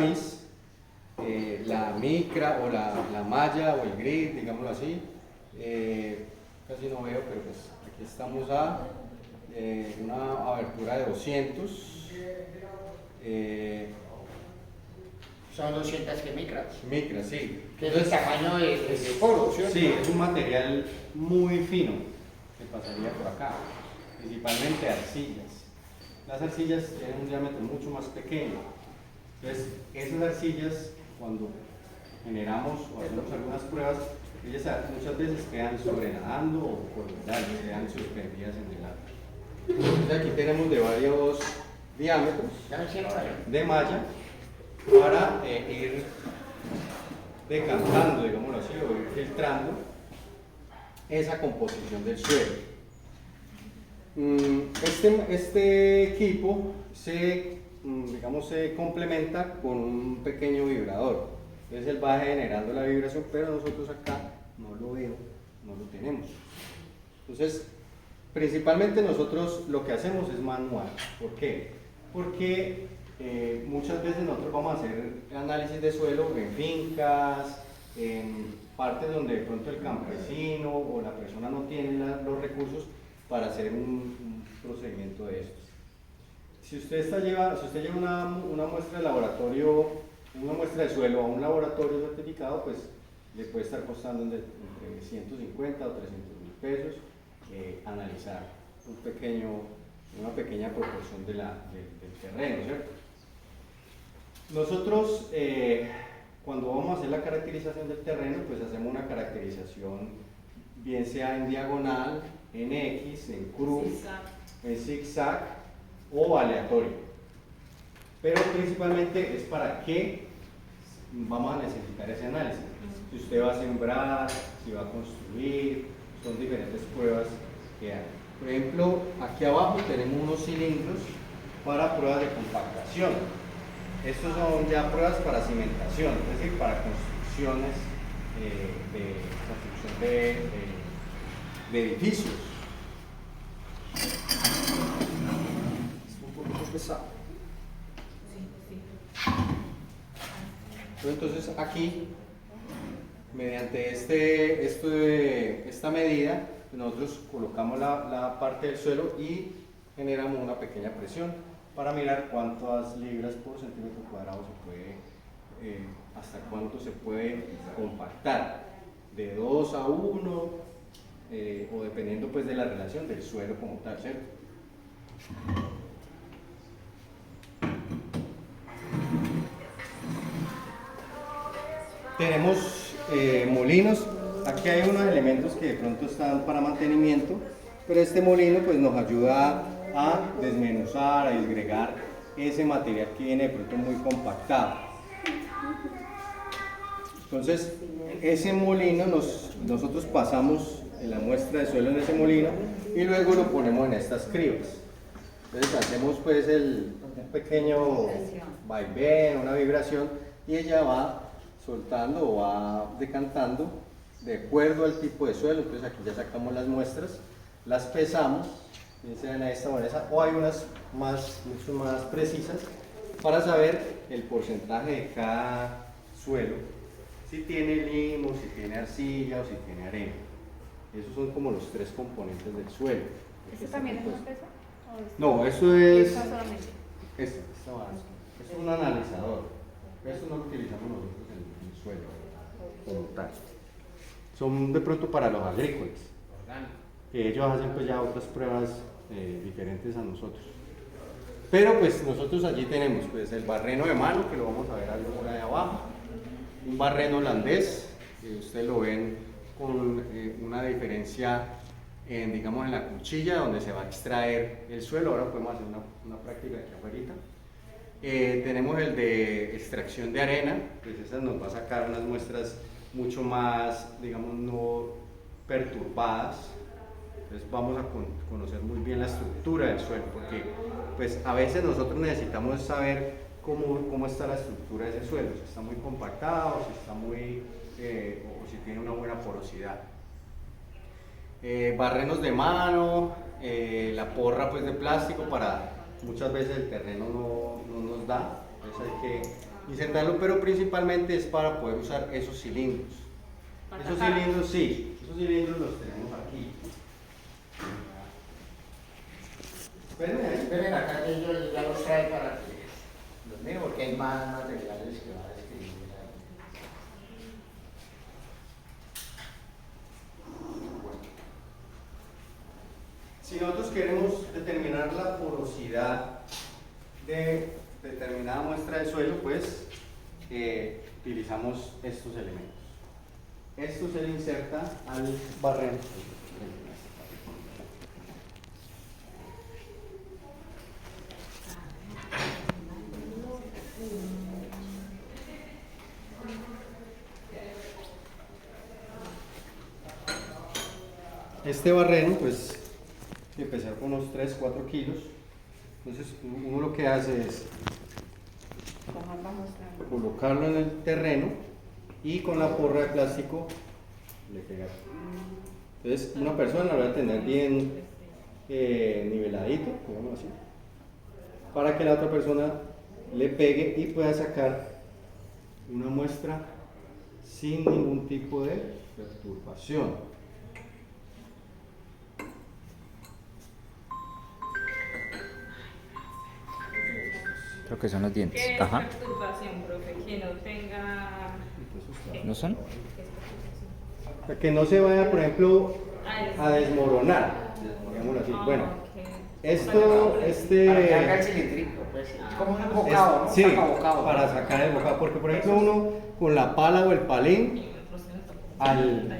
tapiz, la micra o la malla o el grid, digámoslo así. Casi no veo, pero pues aquí estamos a una abertura de 200. Son 200 que micras. Micra, sí. Que es el tamaño de poro, ¿cierto? Sí, es un material muy fino que pasaría por acá, principalmente arcillas. Las arcillas tienen un diámetro mucho más pequeño. Entonces, esas arcillas, cuando generamos o hacemos algunas pruebas, ellas muchas veces quedan sobrenadando o por quedan suspendidas en el agua. Entonces, aquí tenemos de varios diámetros de malla para ir decantando, digámoslo así, o ir filtrando esa composición del suelo. Este equipo digamos, se complementa con un pequeño vibrador. Entonces él va generando la vibración, pero nosotros acá no lo veo, no lo tenemos. Entonces, principalmente nosotros lo que hacemos es manual. ¿Por qué? Porque muchas veces nosotros vamos a hacer análisis de suelo en fincas, en partes donde de pronto el campesino o la persona no tiene los recursos para hacer un procedimiento de estos. Si usted lleva una muestra de laboratorio, una muestra de suelo a un laboratorio certificado, pues le puede estar costando entre 150 o 300.000 pesos analizar una pequeña proporción del terreno, ¿cierto? Nosotros, cuando vamos a hacer la caracterización del terreno, pues hacemos una caracterización, bien sea en diagonal, en X, en cruz, en zigzag o aleatorio. Pero principalmente es para qué vamos a necesitar ese análisis. Si usted va a sembrar, si va a construir, son diferentes pruebas que hay. Por ejemplo, aquí abajo tenemos unos cilindros para pruebas de compactación. Estos son ya pruebas para cimentación, es decir, para construcciones de edificios. Es un poquito pesado. Entonces aquí, mediante esta medida, nosotros colocamos la parte del suelo y generamos una pequeña presión para mirar cuántas libras por centímetro cuadrado se puede, hasta cuánto se puede compactar, de 2 a 1, o dependiendo pues de la relación del suelo como tal, ¿cierto? Tenemos molinos. Aquí hay unos elementos que de pronto están para mantenimiento, pero este molino pues nos ayuda a desmenuzar, a disgregar ese material que viene de pronto muy compactado. Entonces, ese molino nosotros pasamos la muestra de suelo en ese molino y luego lo ponemos en estas cribas. Entonces hacemos pues un pequeño vaivén, una vibración, y ella va soltando o va decantando de acuerdo al tipo de suelo. Entonces aquí ya sacamos las muestras, las pesamos, bien sean a esta o a esa, o hay unas mucho más precisas para saber el porcentaje de cada suelo, si tiene limo, si tiene arcilla o si tiene arena. Esos son como los 3 componentes del suelo. ¿Eso también es una pesa? No, eso es... ¿Esta solamente? Es un analizador. Eso no lo utilizamos nosotros en el suelo como tal. Son de pronto para los agrícolas, que ellos hacen pues ya otras pruebas diferentes a nosotros. Pero pues nosotros allí tenemos pues el barreno de mano, que lo vamos a ver algo por ahí abajo, un barreno holandés, que ustedes lo ven con una diferencia digamos en la cuchilla donde se va a extraer el suelo. Ahora podemos hacer una práctica aquí afuera. Tenemos el de extracción de arena, pues esa nos va a sacar unas muestras mucho más, digamos, no perturbadas. Entonces vamos a conocer muy bien la estructura del suelo, porque pues a veces nosotros necesitamos saber cómo está la estructura de ese suelo, si está muy compactado, si está o si tiene una buena porosidad. Barrenos de mano, la porra pues de plástico, para muchas veces el terreno no nos da, entonces hay que insertarlo, pero principalmente es para poder usar esos cilindros. Esos cilindros, sí, esos cilindros los tenemos aquí. Esperen ahí. Esperen acá que ellos ya los trae para que los miren, porque hay más materiales que van a escribir ahí. Si nosotros queremos determinar la porosidad de determinada muestra de suelo, pues utilizamos estos elementos. Esto se le inserta al barreno. Este barreno, pues, empezar con unos 3-4 kilos. Entonces, uno lo que hace es colocarlo en el terreno y con la porra de plástico le pega. Entonces, una persona lo va a tener bien niveladito, digamos así, para que la otra persona le pegue y pueda sacar una muestra sin ningún tipo de perturbación. Creo que son los dientes. ¿Qué es Ajá. perturbación, profe? Que no tenga... ¿No son? Para que no se vaya, por ejemplo, a desmoronar, digámoslo así. Bueno, esto, Para que haga el cilindrito, pues. Es como un bocado, ¿no? sí, Saca bocado. para sacar el bocado, porque por ejemplo uno con la pala o el palín, al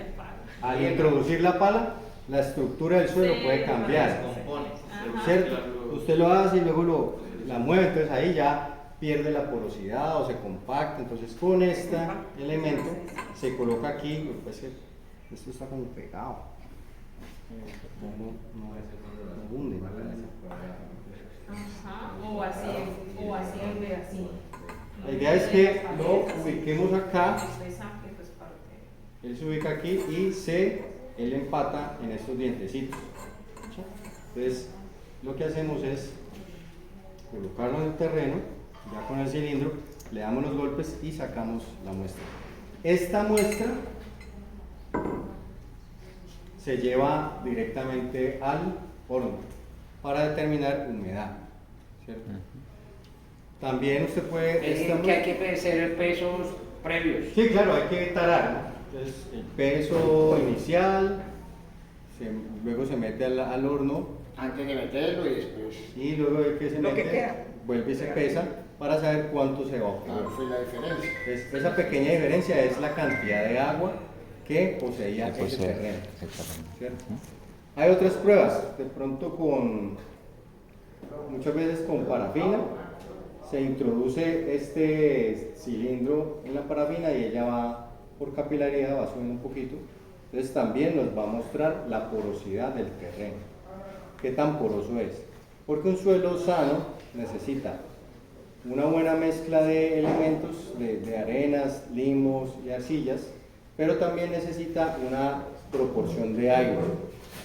introducir la pala, la estructura del suelo puede cambiar, ¿cierto? Usted lo hace y luego la mueve, entonces ahí ya pierde la porosidad o se compacta. Entonces con este elemento se coloca aquí, pues esto está como pegado, no hunde, ¿no? Ajá, o así, así. La idea es que lo ubiquemos acá, Pues parte. él se ubica aquí y él empata en estos dientecitos. Entonces lo que hacemos es colocarlo en el terreno, ya con el cilindro, le damos los golpes y sacamos la muestra. Esta muestra se lleva directamente al horno para determinar humedad, ¿cierto? También usted puede... Es que hay que hacer pesos previos. Sí, claro, hay que tarar, ¿no? Entonces, el peso inicial, luego se mete al horno, Antes de meterlo y después. y luego de que se Lo que mete, queda. vuelve y se pesa para saber cuánto se va a obtener. Fue la diferencia. Entonces, esa pequeña diferencia es la cantidad de agua que poseía ese terreno, ¿cierto? Hay otras pruebas, de pronto muchas veces con parafina, se introduce este cilindro en la parafina y ella va por capilaridad, va subiendo un poquito. Entonces también nos va a mostrar la porosidad del terreno, qué tan poroso es. Porque un suelo sano necesita una buena mezcla de elementos, de arenas, limos y arcillas, pero también necesita una proporción de aire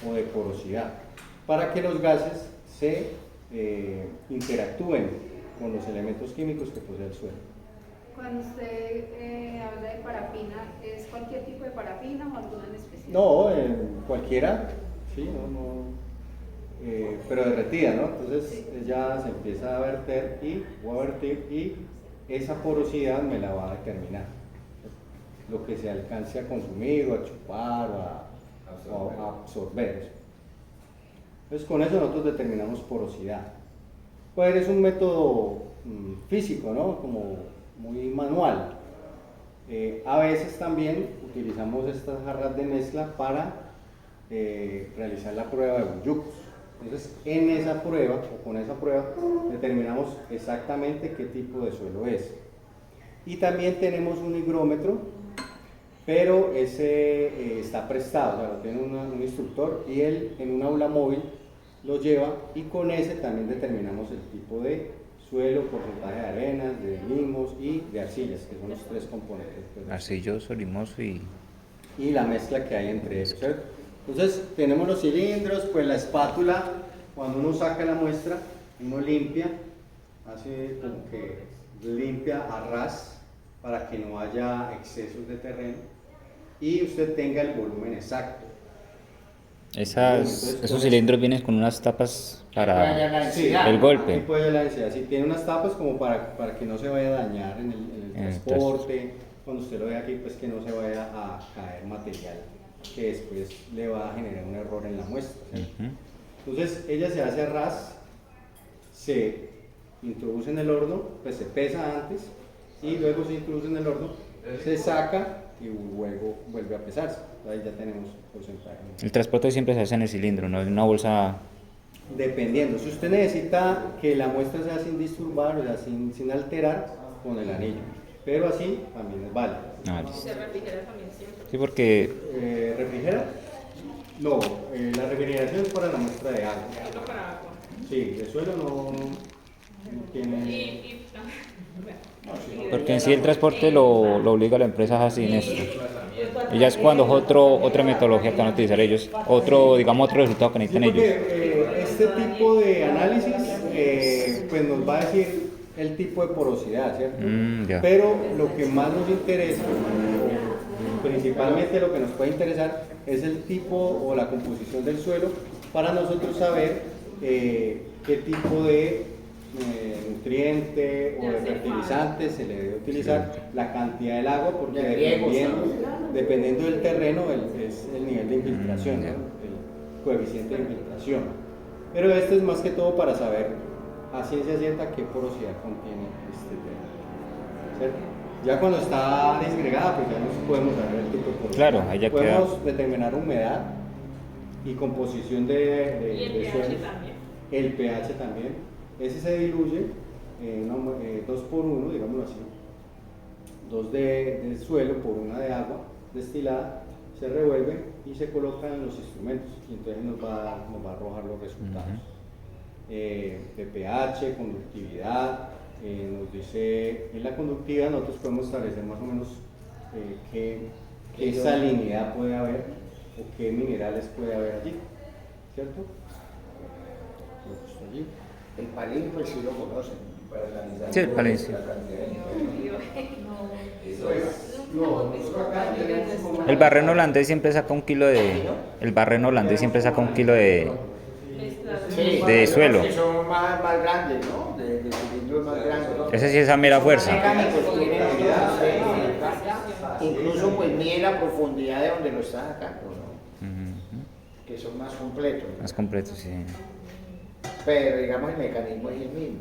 o de porosidad para que los gases se interactúen con los elementos químicos que posee el suelo. Cuando usted habla de parafina, ¿es cualquier tipo de parafina o alguna en especial? No, cualquiera, sí, pero derretida, ¿no? Entonces ya se empieza a verter y esa porosidad me la va a determinar. Lo que se alcance a consumir o a chupar o a absorber. Entonces con eso nosotros determinamos porosidad. Pues es un método físico, ¿no? Como muy manual. A veces también utilizamos estas jarras de mezcla para realizar la prueba de Bouygues. Entonces en esa prueba o con esa prueba determinamos exactamente qué tipo de suelo es. Y también tenemos un higrómetro, pero ese está prestado, o sea, lo tiene un instructor y él en un aula móvil lo lleva y con ese también determinamos el tipo de suelo, porcentaje de arenas, de limos y de arcillas, que son los tres componentes. Arcilloso, limoso y la mezcla que hay entre ellos, ¿cierto? Entonces tenemos los cilindros, pues la espátula, cuando uno saca la muestra, uno limpia, hace como que limpia a ras para que no haya excesos de terreno y usted tenga el volumen exacto. Esos cilindros vienen con unas tapas Vaya para la densidad. el golpe. Aquí puede la densidad. Sí, tiene unas tapas como para que no se vaya a dañar en el transporte. Cuando usted lo ve aquí, pues que no se vaya a caer material que después le va a generar un error en la muestra. ¿Sí? Entonces, ella se hace a ras, se introduce en el horno, pues se pesa antes y luego se introduce en el horno, se saca y luego vuelve a pesarse. Ahí ya tenemos porcentaje. El transporte siempre se hace en el cilindro, no en una bolsa. Dependiendo, si usted necesita que la muestra sea sin disturbar, o sea, sin alterar, con el anillo. Pero así también es válido. Ah, listo. Se refrigera también siempre. Sí, porque ¿Refrigera? No, la refrigeración es para la muestra de agua. Solo para agua. Sí, el suelo no tiene... Porque en sí el transporte lo obliga a la empresa así en esto. Y ya es cuando es otra metodología que van a utilizar ellos, digamos otro resultado que necesitan Sí, ellos. porque este tipo de análisis pues nos va a decir el tipo de porosidad, ¿cierto? Ya. Pero lo que más nos interesa, o principalmente lo que nos puede interesar, es el tipo o la composición del suelo para nosotros saber qué tipo de nutriente o de fertilizante se le debe utilizar, la cantidad del agua, porque De riego, dependiendo del terreno es el nivel de infiltración, ¿no? El coeficiente de infiltración. Pero esto es más que todo para saber a ciencia cierta qué porosidad contiene este terreno, ¿cierto? Ya cuando está disgregada, pues ya no podemos saber el tipo de porosidad. Claro, ahí ya podemos determinar humedad y composición Y el de pH suelo. también. El pH también. Ese se diluye 2 por 1, digámoslo así. 2 de suelo por 1 de agua destilada, se revuelve y se coloca en los instrumentos. Y entonces nos va a arrojar los resultados. De pH, conductividad, nos dice en la conductividad nosotros podemos establecer más o menos qué salinidad puede haber o qué minerales puede haber allí, ¿cierto? Allí. El palín, pues sí lo conocen. Sí, el palín, sí. El barreno holandés siempre saca 1 kilo de. El barreno holandés siempre saca 1 kilo de suelo. Que son más grandes, ¿no? De cilindros más grandes. Ese sí es a mera fuerza. Mecánicos tienen, incluso pues mide la profundidad de donde lo está sacando, ¿no? Que son más completos. Más completo, sí. Pero digamos el mecanismo es el mismo.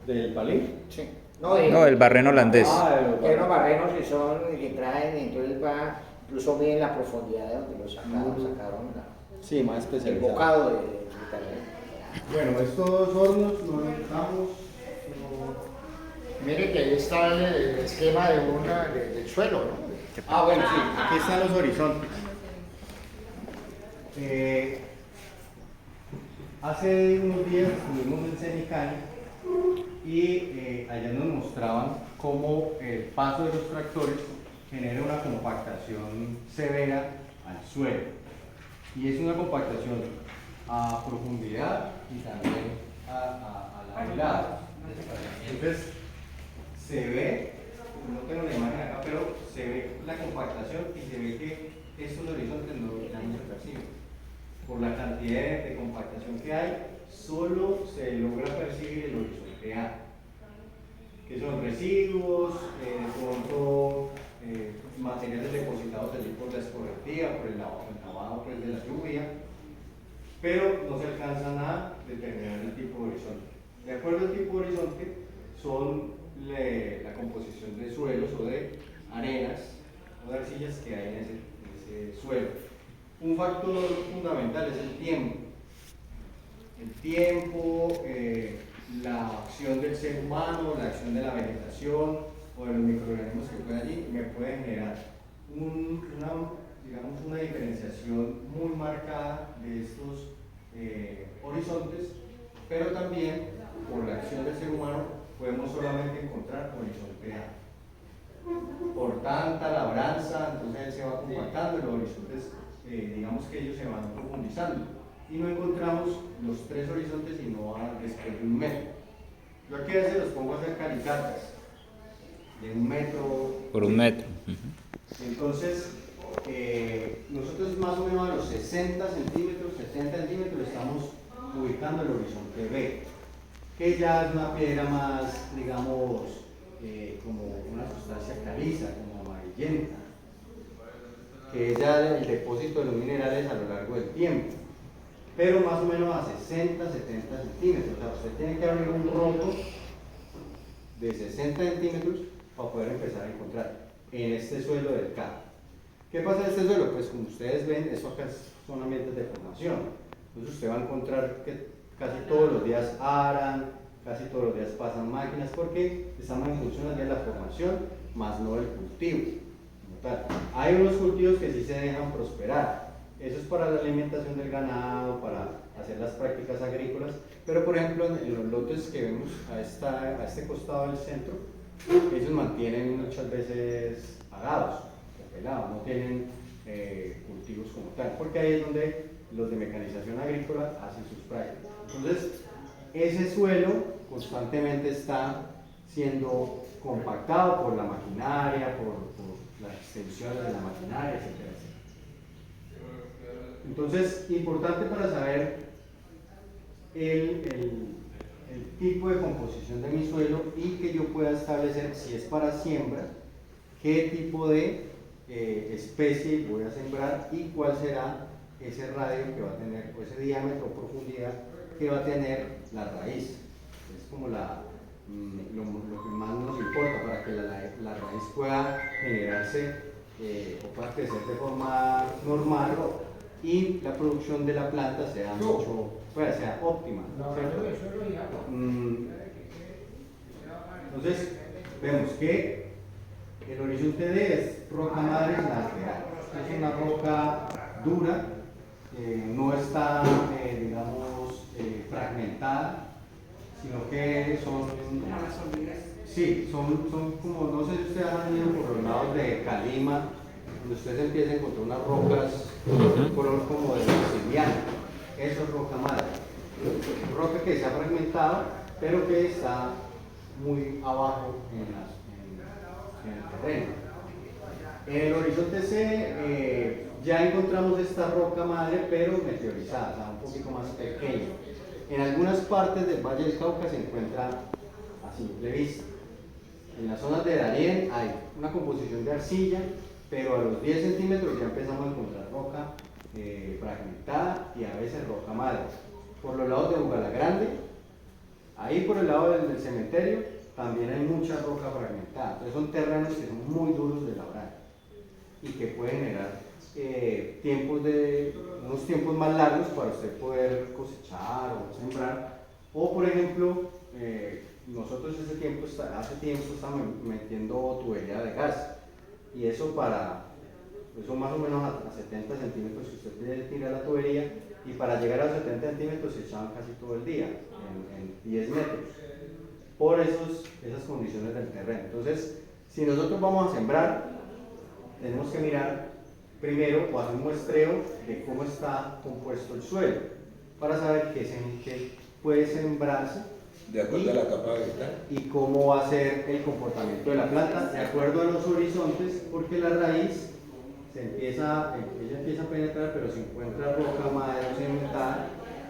¿Del palín? Sí. No, el barreno holandés. Hay unos barrenos que son que traen, entonces va, incluso miden la profundidad de donde lo sacaron Sí, más el especializado. bocado de terreno. Bueno, estos hornos los necesitamos. Mire que ahí está el esquema del suelo, ¿no? Bueno, sí, aquí están los horizontes. Hace unos días estuvimos en Cenicani y allá nos mostraban cómo el paso de los tractores genera una compactación severa al suelo. Y es una compactación a profundidad y también a la hilada. Entonces, se ve, no tengo la imagen acá, pero se ve la compactación y se ve que estos horizontes no se perciben. Por la cantidad de compactación que hay, solo se logra percibir el horizonte A, que son residuos, materiales depositados allí por la escorrentía, por el lavado pues, de la lluvia, pero no se alcanzan a determinar el tipo de horizonte. De acuerdo al tipo de horizonte, son la composición de suelos o de arenas o de arcillas que hay en ese suelo. Un factor fundamental es el tiempo. El tiempo, la acción del ser humano, la acción de la vegetación o de los microorganismos que pueden allí, me pueden generar una diferenciación muy marcada de estos horizontes, pero también por la acción del ser humano podemos solamente encontrar horizonte A. Por tanta labranza, entonces él se va compactando y los horizontes, digamos que ellos se van profundizando y no encontramos los 3 horizontes sino después de 1 metro. Yo aquí a veces los pongo a hacer calicatas de 1 metro. Por 1 metro. Ujú. Entonces, nosotros más o menos a los 60 centímetros, 70 centímetros estamos ubicando el horizonte B, que ya es una piedra más, digamos, como una sustancia caliza, como amarillenta, que es ya el depósito de los minerales a lo largo del tiempo, pero más o menos a 60, 70 centímetros. O sea, usted tiene que abrir un roto de 60 centímetros para poder empezar a encontrar en este suelo del CAP. ¿Qué pasa en este suelo? Pues como ustedes ven, eso acá son ambientes de formación. Entonces usted va a encontrar que casi todos los días aran, casi todos los días pasan máquinas, porque estamos en función de la formación, más no del cultivo. Como tal. Hay unos cultivos que sí se dejan prosperar. Eso es para la alimentación del ganado, para hacer las prácticas agrícolas, pero por ejemplo en los lotes que vemos a este costado del centro, ellos mantienen muchas veces arados o pelados, no tienen cultivos como tal, porque ahí es donde los de mecanización agrícola hacen sus prácticas. Entonces, ese suelo constantemente está siendo compactado por la maquinaria, por las extensiones de la maquinaria, etc. Entonces, importante para saber el tipo de composición de mi suelo y que yo pueda establecer si es para siembra, qué tipo de especie voy a sembrar y cuál será ese radio que va a tener, o ese diámetro o profundidad que va a tener la raíz. Es como lo que más nos importa para que la raíz pueda generarse o pueda crecer de forma normal y la producción de la planta sea sea óptima. Entonces, vemos que el horizonte D es roca madre lateral. Es una roca dura, no está, digamos, fragmentada, sino que son como, no sé si ustedes han ido por los lados de Calima, donde ustedes empiezan a encontrar unas rocas de un color como de obsidiana. Eso es roca madre. Roca que se ha fragmentado, pero que está muy abajo en el terreno. En el horizonte C ya encontramos esta roca madre, pero meteorizada, o sea, un poquito más pequeña. En algunas partes del Valle del Cauca se encuentra a simple vista. En las zonas de Darién hay una composición de arcilla, pero a los 10 centímetros ya empezamos a encontrar roca fragmentada y a veces roca madre. Por los lados de Bugalagrande, ahí por el lado del cementerio, también hay mucha roca fragmentada. Entonces son terrenos que son muy duros de labrar y que pueden generar unos tiempos más largos para usted poder cosechar o sembrar. O por ejemplo, nosotros hace tiempo estamos metiendo tubería de gas y eso más o menos a 70 centímetros que usted tira la tubería, y para llegar a 70 centímetros se echaban casi todo el día, en 10 metros, por esas condiciones del terreno. Entonces, si nosotros vamos a sembrar, tenemos que mirar primero o hacer un muestreo de cómo está compuesto el suelo, para saber qué puede sembrarse de acuerdo a la capa vegetal y cómo va a ser el comportamiento de la planta de acuerdo a los horizontes, porque la raíz ella empieza a penetrar, pero se encuentra roca madre cementada,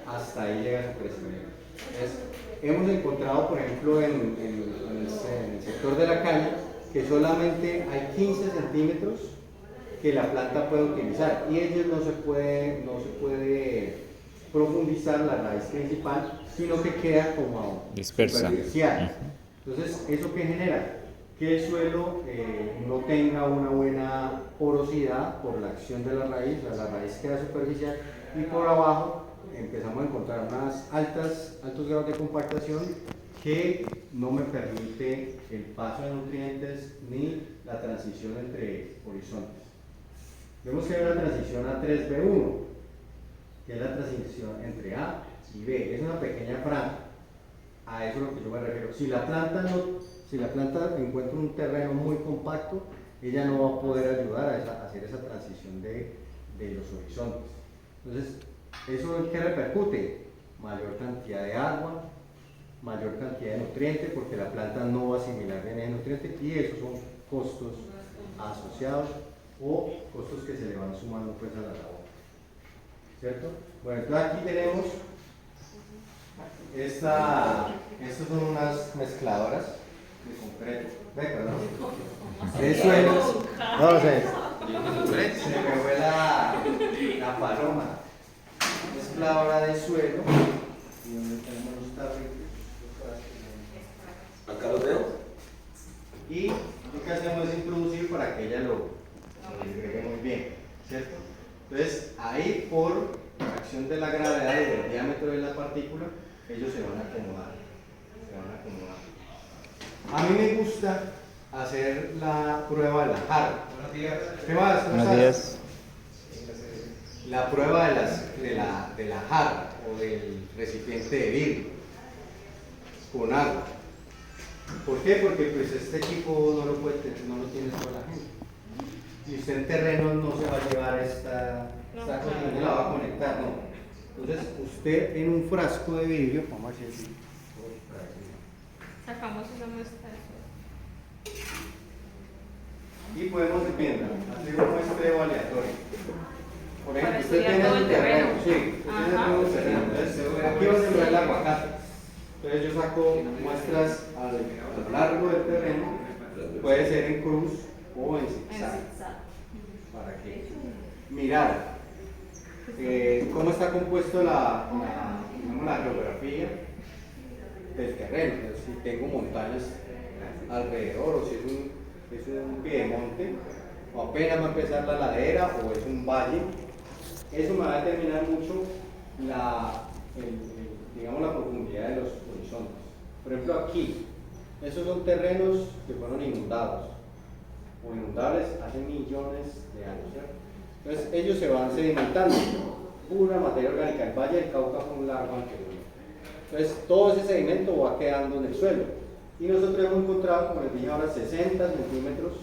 hasta ahí llega su crecimiento. Entonces, hemos encontrado, por ejemplo, en el sector de la caña, que solamente hay 15 centímetros que la planta puede utilizar, y ellos no se puede profundizar la raíz principal, sino que queda como dispersa. superficial. Entonces, ¿eso qué genera? Que el suelo no tenga una buena porosidad por la acción de la raíz queda superficial, y por abajo empezamos a encontrar altos grados de compactación que no me permite el paso de nutrientes ni la transición entre horizontes. Vemos que hay una transición a 3B1, que es la transición entre A y B, es una pequeña franja. A eso es lo que yo me refiero. Si la planta encuentra un terreno muy compacto, ella no va a poder ayudar a hacer esa transición de los horizontes. Entonces, ¿eso en qué repercute? Mayor cantidad de agua, mayor cantidad de nutrientes porque la planta no va a asimilar bien ese nutriente y esos son costos asociados o costos que se le van sumando pues a la labor, ¿cierto? Bueno, entonces aquí tenemos estas son unas mezcladoras de concreto, de suelos, no sé, se me fue la paloma, mezcladora de suelo y donde tenemos los tarritos. Acá los veo. Y lo que hacemos es introducir para que ella lo agregue muy bien, ¿cierto? Entonces, ahí por acción de la gravedad y del diámetro de la partícula, ellos se van a acomodar. A mí me gusta hacer la prueba de la jarra. Buenos días. ¿Qué más? Buenos días. La prueba de la jarra o del recipiente de vidrio con agua. ¿Por qué? Porque pues este equipo no lo tiene toda la gente. Y usted en terreno no se va a llevar esta cosa, no la va a conectar, no. Entonces usted en un frasco de vidrio, vamos a decir así, Sacamos una muestra. y podemos hacer un muestreo aleatorio. Por ejemplo, Para usted estudiar tiene todo un el terreno, terreno. sí, usted tiene Ajá. todo el terreno. Entonces, aquí va a sembrar el aguacate. Entonces yo saco muestras a lo largo del terreno, puede ser en cruz o en zigzag. ¿Para qué? Mirar cómo está compuesto digamos, la geografía del terreno. Entonces, si tengo montañas alrededor o si es un piedemonte o apenas va a empezar la ladera o es un valle, eso me va a determinar mucho digamos, la profundidad de los horizontes. Por ejemplo, aquí, esos son terrenos que fueron inundados o inundables hace millones de años, ¿cierto? Entonces ellos se van sedimentando, pura materia orgánica. El Valle del Cauca fue un lago anterior. Entonces todo ese sedimento va quedando en el suelo. Y nosotros hemos encontrado, como les dije ahora, 60 centímetros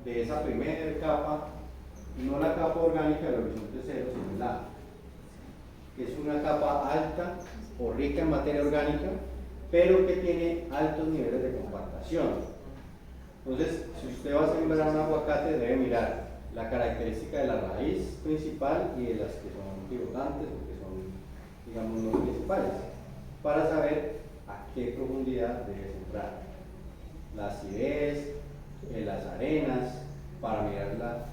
de esa primera capa, no la capa orgánica del horizonte cero, sino la que es una capa alta o rica en materia orgánica, pero que tiene altos niveles de compactación. Entonces, si usted va a sembrar un aguacate, debe mirar la característica de la raíz principal y de las que son pivotantes o que son, digamos, no principales, para saber a qué profundidad debe sembrar. La acidez, las arenas, para mirar la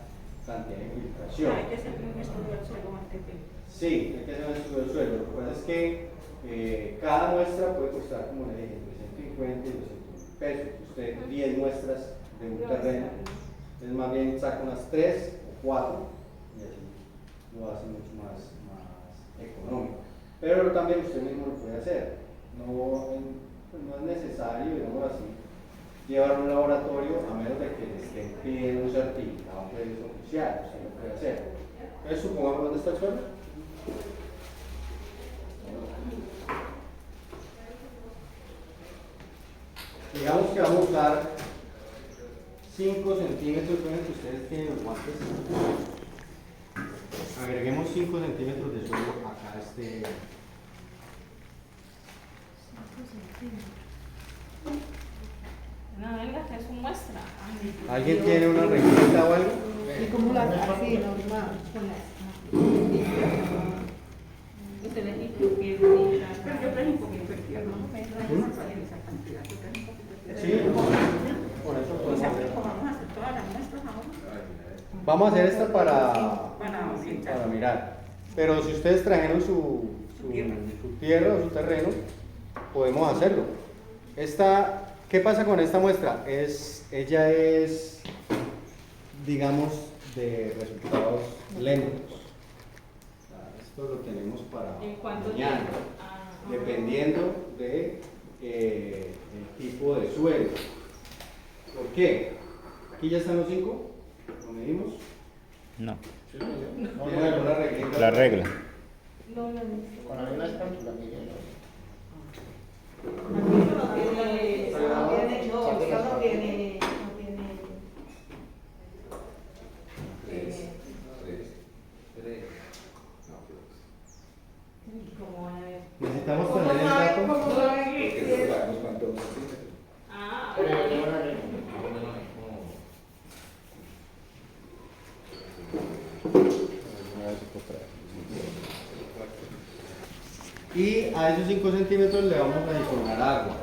cantidad de infiltración. Hay que hacer un estudio del suelo antes de... Sí, hay que hacer un estudio del suelo. Lo que pasa es que cada muestra puede costar, como le dije, entre 150 y 200 pesos. Usted 10 muestras de un terreno, entonces más bien saca unas 3 o 4 y así lo hace mucho más económico. Pero también usted mismo lo puede hacer. No es necesario, digamos así, llevar a un laboratorio a menos de que le estén pidiendo un certificado pues, oficial. Usted lo puede hacer. Entonces, supongamos dónde está el suelo. Digamos que vamos a usar 5 centímetros, ven que ustedes tienen los guantes. Agreguemos 5 centímetros de suelo acá a este. No, venga, que es su muestra. ¿Alguien tiene una reglita o algo? Y como la así, normal, Usted le dice que pero yo traje un poquito de tierra. Sí, por eso O podemos sea, hacer. como vamos a hacer todas las muestras ahora. Vamos a hacer esta para Para mirar. Pero si ustedes trajeron su tierra o su terreno, podemos hacerlo. ¿Qué pasa con esta muestra? Ella es, digamos, de resultados lentos. Esto lo tenemos para ¿En cuánto mañana, tiempo? dependiendo de el tipo de suelo. ¿Por qué? Aquí ya están los 5, ¿lo medimos? No, ¿Tienen alguna reglita? la regla. No, Con la misma espátula, Miguel. Necesitamos tener el dato. Y a esos 5 centímetros le vamos a adicionar agua.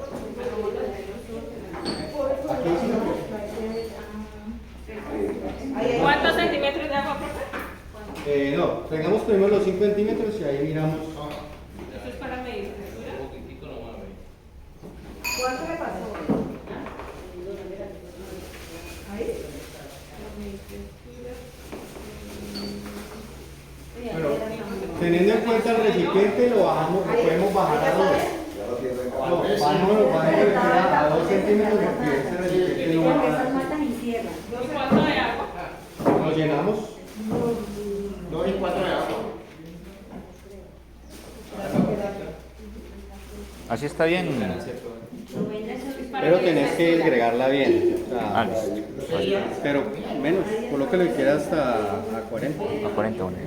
Aquí sí lo que- ¿Cuántos centímetros de agua, profe? No, tengamos primero los 5 centímetros y ahí miramos. Eso es para medir textura. ¿Cuánto le pasó? ¿Ahí? Bueno, teniendo en cuenta el recipiente, lo bajamos, lo podemos bajar a 2. No, bajemos a 2 centímetros porque ese recipiente no va a. ¿Y cuánto de agua? Lo llenamos. 2 y 4 de agua. Así está bien. Pero tenés que agregarla bien. O sea, Listo. pero menos, colóquelo y queda hasta a 40. A 40 bueno.